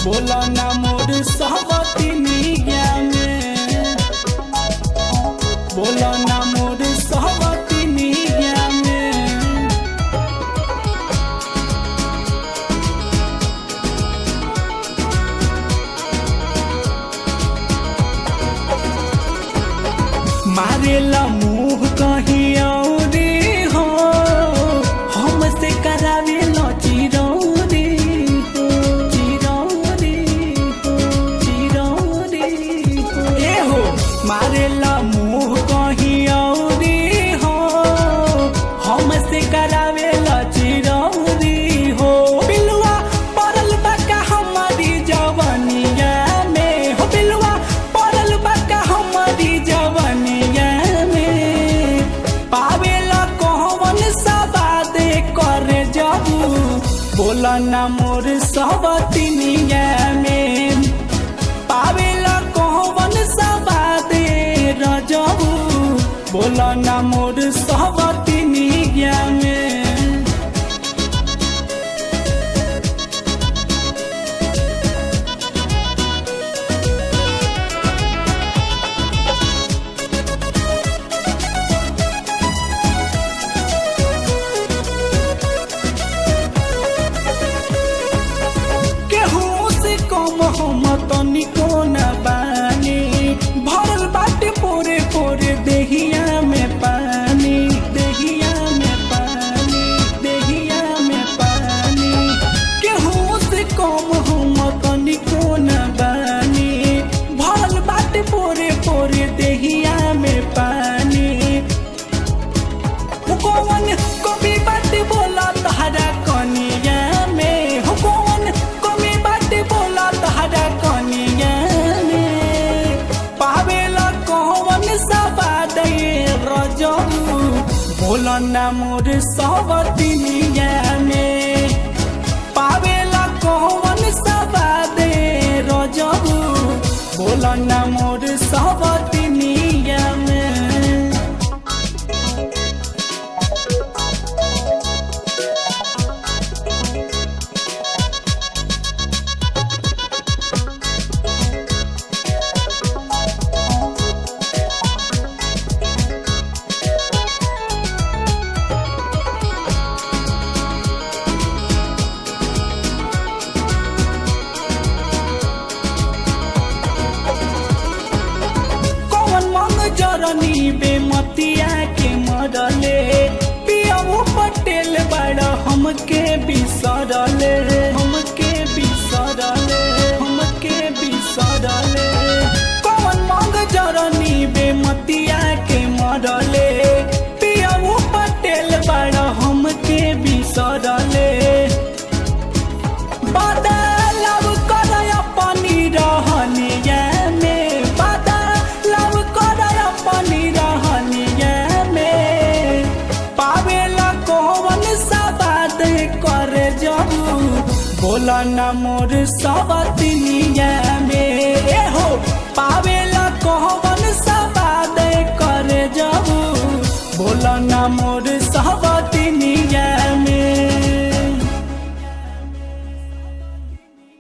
बोला ना मोर सहवतिनिया में, बोला ना मोर सहवतिनिया में। मारेला मुँह कहीं और हो, हमसे करावेला चिरौरी हो, चिरौरी हो, चिरौरी हो। ए हो मारेला मुँह कहीं और हो, हमसे करावेला चिरौरी हो। बिलुआ पड़ल बाका हमारी जवानिया में हो, बिलुआ पड़ल बाका हमारी जवानिया में। पावेला कौन सा बात करे जाबू, बोला ना मोर सहवतिनिया में। पावेला कौन सा बात रजबू, बोला ना मोर सहवतिनिया में। हम तनिको न बानी, भरल बाटे पोरे पोरे देहिया में पानी, देहिया में पानी, देहिया में पानी। केहू से कम हम तनिको न बानी, भरल बाटे पोरे पोरे देहिया में पानी। कौन कभी बाटे बोला तहरा कनिया में, हो कौन कभी बाटे बोला तहरा कनिया में। पावेला कौन सा बात रजबू, बोला ना मोर सहवतिनिया में। पावेला कौन सा बात रजबू, बोला ना मोर सहवतिनिया में। जरनी बेमतिया के मरले, पियाऊ पटेल बड़ा हमके बिसरले, हमके बिसरले, हमके बिसरले। कौन मंग जरनी बेमतिया के मरले, पियाऊ पटेल बड़ा हमके बिसरले। बदलाव कर अपनी रहनिया में, बदलाव कर अपनी रहनिया में। पावेला कौन सा बात करे जाबू, बोला ना मोर सहवतिनिया में।